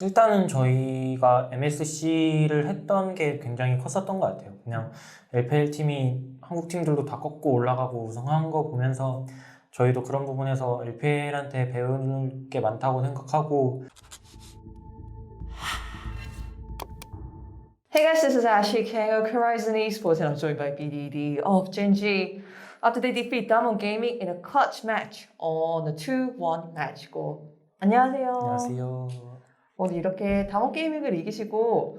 일단은 저희가 MSC를 했던 게 굉장히 컸었던 것 같아요. 그냥 LPL 팀이 한국 팀들도 다 꺾고 올라가고 우승한 거 보면서 저희도 그런 부분에서 LPL한테 배울 게 많다고 생각하고. Hey guys, this is Ashley Kang of Horizon Esports and I'm joined by BDD of Gen.G after they defeat Diamond Gaming in a clutch match on a 2-1 match score. 안녕하세요. 안녕하세요. 오늘 이렇게 다몬 게이밍을 이기시고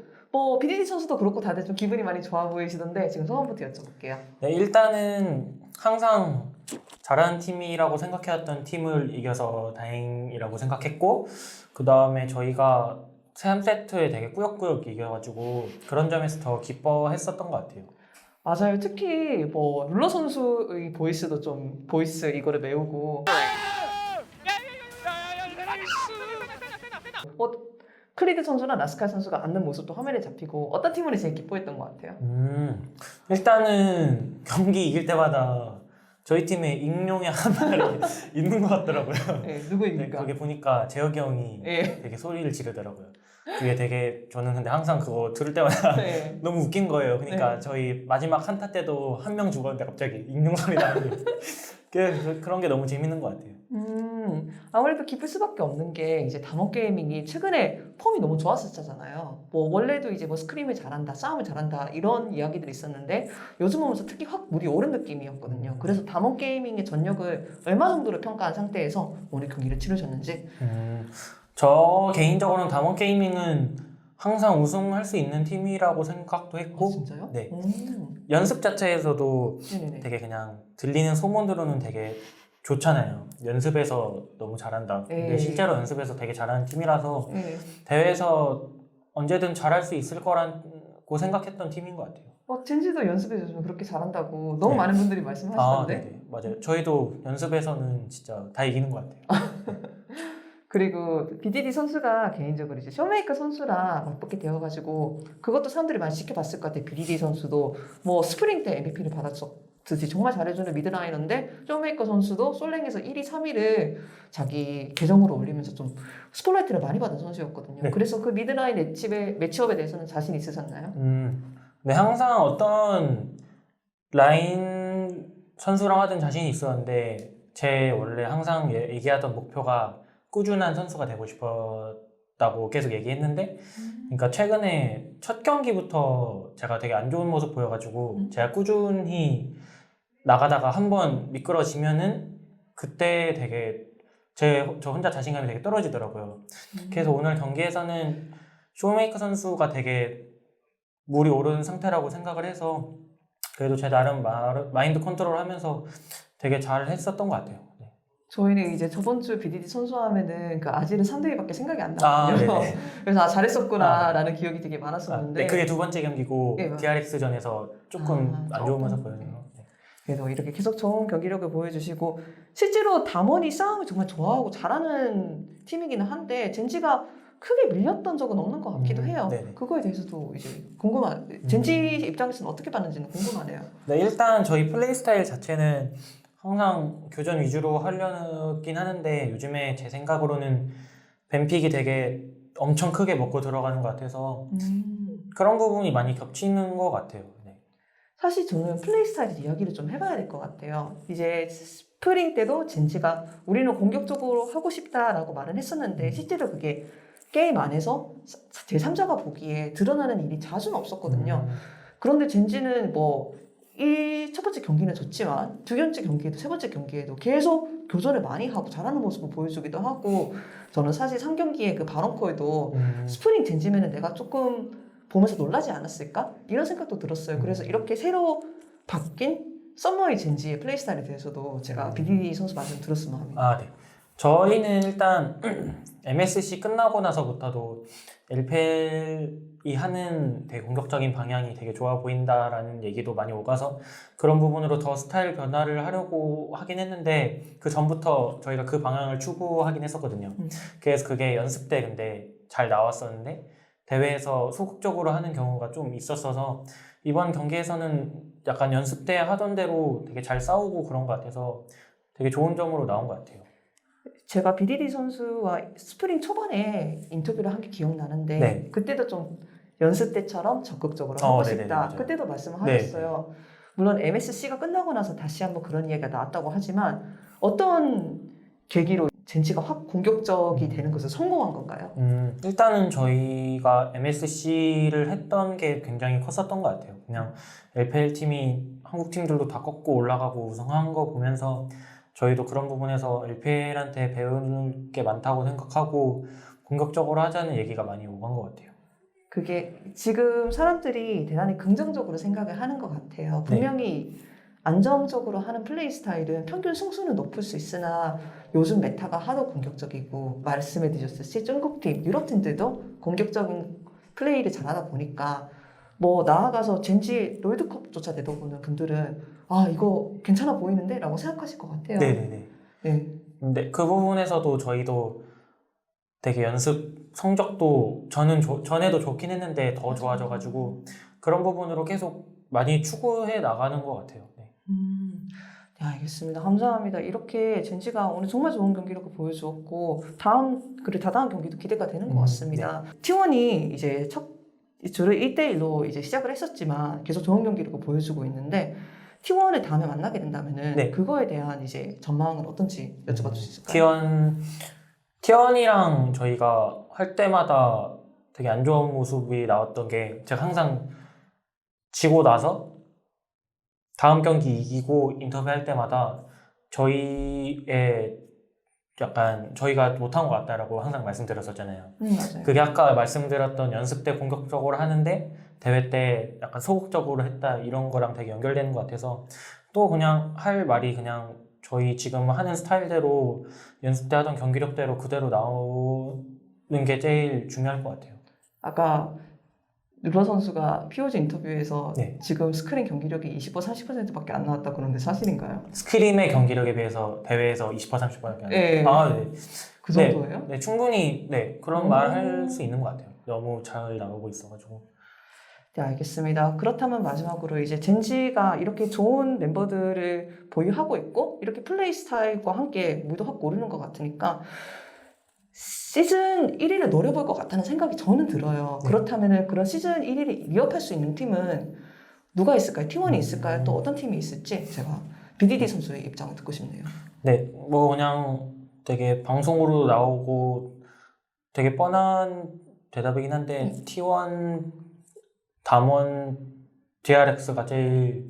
BDD 선수도 그렇고 다들 좀 기분이 많이 좋아 보이시던데 지금 소감부터 여쭤볼게요. 네, 일단은 항상 잘하는 팀이라고 생각해왔던 팀을 이겨서 다행이라고 생각했고, 그 다음에 저희가 3세트에 되게 꾸역꾸역 이겨가지고 그런 점에서 더 기뻐했었던 것 같아요. 맞아요. 특히 룰러 선수의 보이스도 좀 보이스 이거를 메우고 크리드 선수나 나스칼 선수가 앉는 모습도 화면에 잡히고 어떤 팀원이 제일 기뻐했던 것 같아요? 일단은 경기 이길 때마다 저희 팀에 익룡이 한 마리 있는 것 같더라고요. 네, 네, 누구입니까? 그게 보니까 재혁이 형이 네. 되게 소리를 지르더라고요. 그게 되게 저는 근데 항상 그거 들을 때마다 네. 너무 웃긴 거예요. 그러니까 네. 저희 마지막 한타 때도 한 명 죽었는데 갑자기 익룡 소리 나는 그런 게 너무 재밌는 것 같아요. 아무래도 기쁠 수밖에 없는 게 이제 다몬 게이밍이 최근에 폼이 너무 좋았었잖아요. 원래도 이제 스크림을 잘한다, 싸움을 잘한다 이런 이야기들이 있었는데 요즘 오면서 특히 확 물이 오른 느낌이었거든요. 그래서 다몬 게이밍의 전력을 얼마 정도로 평가한 상태에서 오늘 경기를 치르셨는지. 저 개인적으로는 다몬 게이밍은 항상 우승할 수 있는 팀이라고 생각도 했고, 진짜요? 네. 연습 자체에서도 네네네. 되게 그냥 들리는 소문으로는 되게 좋잖아요. 연습에서 너무 잘한다. 근데 네. 실제로 연습에서 되게 잘하는 팀이라서 네. 대회에서 언제든 잘할 수 있을 거라고 생각했던 팀인 것 같아요. 젠지도 연습에서 좀 그렇게 잘한다고 너무 네. 많은 분들이 말씀하시던데. 네네. 맞아요. 저희도 연습에서는 진짜 다 이기는 것 같아요. 그리고 BDD 선수가 개인적으로 이제 쇼메이커 선수랑 맞붙게 되어가지고 그것도 사람들이 많이 지켜봤을 것 같아요. BDD 선수도 스프링 때 MVP를 받았었듯이 정말 잘해주는 미드라이너인데 쇼메이커 선수도 솔랭에서 1위, 3위를 자기 계정으로 올리면서 좀 스포트라이트를 많이 받은 선수였거든요. 네. 그래서 그 미드라인 매치업에 대해서는 자신 있으셨나요? 네, 항상 어떤 라인 선수랑 하든 자신이 있었는데 제 원래 항상 얘기하던 목표가 꾸준한 선수가 되고 싶었다고 계속 얘기했는데, 그러니까 최근에 첫 경기부터 제가 되게 안 좋은 모습 보여가지고 제가 꾸준히 나가다가 한번 미끄러지면은 그때 되게 저 혼자 자신감이 되게 떨어지더라고요. 그래서 오늘 경기에서는 쇼메이커 선수가 되게 물이 오른 상태라고 생각을 해서 그래도 제 나름 마인드 컨트롤 하면서 되게 잘 했었던 것 같아요. 네. 저희는 이제 저번 주 BDD 선수 하면은 그 아지르 3대기밖에 생각이 안 나거든요. 네네. 그래서 잘했었구나라는 기억이 되게 많았었는데. 네, 그게 두 번째 경기고 네, DRX전에서 조금 안 좋은 모습 보였네요. 네. 그래서 이렇게 계속 좋은 경기력을 보여주시고 실제로 담원이 싸움을 정말 좋아하고 잘하는 팀이기는 한데 젠지가 크게 밀렸던 적은 없는 것 같기도 해요. 네네. 그거에 대해서도 이제 젠지 입장에서는 어떻게 봤는지는 궁금하네요. 네, 일단 저희 플레이 스타일 자체는 항상 교전 위주로 하려긴 하는데 요즘에 제 생각으로는 뱀픽이 되게 엄청 크게 먹고 들어가는 것 같아서 그런 부분이 많이 겹치는 것 같아요. 네. 사실 저는 플레이 스타일 이야기를 좀 해봐야 될 것 같아요. 이제 스프링 때도 젠지가 우리는 공격적으로 하고 싶다라고 말은 했었는데 실제로 그게 게임 안에서 제3자가 보기에 드러나는 일이 자주는 없었거든요. 그런데 젠지는 첫 번째 경기는 졌지만 두 번째 경기에도 세 번째 경기에도 계속 교전을 많이 하고 잘하는 모습을 보여주기도 하고 저는 사실 3경기의 그 바론코에도 스프링 젠지면은 내가 조금 보면서 놀라지 않았을까? 이런 생각도 들었어요. 그래서 이렇게 새로 바뀐 썸머의 젠지의 플레이 스타일에 대해서도 제가 BDD 선수 말씀 들었으면 합니다. 네. 저희는 일단 MSC 끝나고 나서부터도 LPL이 하는 되게 공격적인 방향이 되게 좋아 보인다라는 얘기도 많이 오가서 그런 부분으로 더 스타일 변화를 하려고 하긴 했는데 그 전부터 저희가 그 방향을 추구하긴 했었거든요. 그래서 그게 연습 때 근데 잘 나왔었는데 대회에서 소극적으로 하는 경우가 좀 있었어서 이번 경기에서는 약간 연습 때 하던 대로 되게 잘 싸우고 그런 것 같아서 되게 좋은 점으로 나온 것 같아요. 제가 BDD 선수와 스프링 초반에 인터뷰를 한 게 기억나는데 네. 그때도 좀 연습 때처럼 적극적으로 어, 하고 네네네, 싶다. 맞아요. 그때도 말씀을 네. 하셨어요. 물론 MSC가 끝나고 나서 다시 한번 그런 이야기가 나왔다고 하지만 어떤 계기로 젠지가 확 공격적이 되는 것을 성공한 건가요? 일단은 저희가 MSC를 했던 게 굉장히 컸었던 것 같아요. 그냥 LPL 팀이 한국 팀들도 다 꺾고 올라가고 우승한 거 보면서 저희도 그런 부분에서 LPL한테 배울 게 많다고 생각하고 공격적으로 하자는 얘기가 많이 오간 것 같아요. 그게 지금 사람들이 대단히 긍정적으로 생각을 하는 것 같아요. 분명히 안정적으로 하는 플레이 스타일은 평균 승수는 높을 수 있으나 요즘 메타가 하도 공격적이고 말씀해 주셨듯이 중국팀, 유럽팀들도 공격적인 플레이를 잘하다 보니까 뭐 나아가서 젠지 롤드컵조차 내다보는 분들은 아 이거 괜찮아 보이는데? 라고 생각하실 것 같아요. 네네네. 네. 근데 그 부분에서도 저희도 되게 연습 성적도 전에도 좋긴 했는데 더 좋아져가지고 그런 부분으로 계속 많이 추구해 나가는 것 같아요. 네. 네, 알겠습니다. 감사합니다. 이렇게 젠지가 오늘 정말 좋은 경기력을 보여주었고 그리고 다다음 경기도 기대가 되는 것 같습니다. T1이 이제 주로 1대1로 이제 시작을 했었지만 계속 좋은 경기력을 보여주고 있는데 T1을 다음에 만나게 된다면은 네. 그거에 대한 이제 전망은 어떤지 여쭤봐 주실 수 있을까요? T1이랑 저희가 할 때마다 되게 안 좋은 모습이 나왔던 게 제가 항상 지고 나서 다음 경기 이기고 인터뷰할 때마다 저희의 약간 저희가 못한 것 같다라고 항상 말씀드렸었잖아요. 맞아요. 그게 아까 말씀드렸던 연습 때 공격적으로 하는데 대회 때 약간 소극적으로 했다 이런 거랑 되게 연결되는 것 같아서 또 그냥 할 말이 그냥 저희 지금 하는 스타일대로 연습 때 하던 경기력대로 그대로 나오는 게 제일 중요할 것 같아요. 아까 르러 선수가 POG 인터뷰에서 네. 지금 스크린 경기력이 20% 30%밖에 안 나왔다 그러는데 사실인가요? 스크림의 경기력에 비해서 대회에서 20% 30%밖에 안 네. 아, 네. 그 정도예요? 네, 충분히 그런 말 할 수 있는 것 같아요. 너무 잘 나오고 있어가지고. 네, 알겠습니다. 그렇다면 마지막으로 이제 젠지가 이렇게 좋은 멤버들을 보유하고 있고 이렇게 플레이 스타일과 함께 무도 확 오르는 것 같으니까 시즌 1위를 노려볼 것 같다는 생각이 저는 들어요. 네. 그렇다면 그런 시즌 1위를 위협할 수 있는 팀은 누가 있을까요? T1이 있을까요? 또 어떤 팀이 있을지 제가 BDD 선수의 입장을 듣고 싶네요. 네, 뭐 그냥 되게 방송으로 나오고 되게 뻔한 대답이긴 한데 T1, 담원, DRX가 제일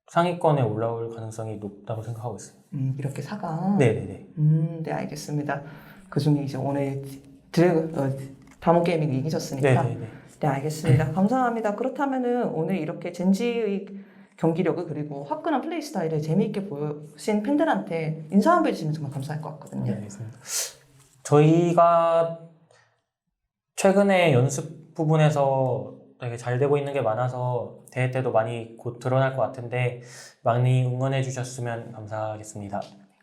상위권에 올라올 가능성이 높다고 생각하고 있어요. 이렇게 4강. 네네네. 네, 알겠습니다. 그 중에 이제 오늘 담원 게이밍 이기셨으니까. 네네네. 네, 알겠습니다. 감사합니다. 그렇다면은 오늘 이렇게 젠지의 경기력을 그리고 화끈한 플레이 스타일을 재미있게 보신 팬들한테 인사 한번 해주시면 정말 감사할 것 같거든요. 네, 알겠습니다. 저희가 최근에 연습 부분에서 되게 잘 되고 있는 게 많아서 대회 때도 많이 곧 드러날 것 같은데 많이 응원해 주셨으면 감사하겠습니다.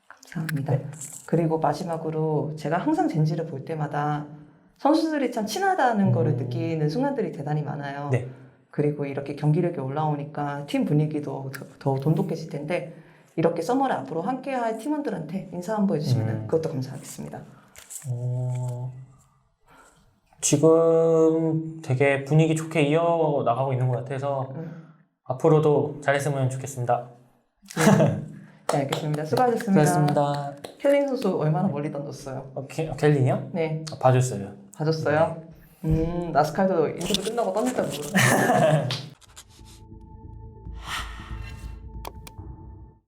감사합니다. 네. 그리고 마지막으로 제가 항상 젠지를 볼 때마다 선수들이 참 친하다는 거를 느끼는 순간들이 대단히 많아요. 네. 그리고 이렇게 경기력이 올라오니까 팀 분위기도 더 돈독해질 텐데 이렇게 서머를 앞으로 함께할 팀원들한테 인사 한번 해주시면 그것도 감사하겠습니다. 지금 되게 분위기 좋게 이어나가고 있는 것 같아서 앞으로도 잘했으면 좋겠습니다. 네, 알겠습니다. 수고하셨습니다. 수고하셨습니다. 켈린 선수 얼마나 멀리 던졌어요? 켈린이요? 네, 봐줬어요. 봐줬어요? 나스칼도 인터뷰 끝나고 던졌다고 그러더라고요.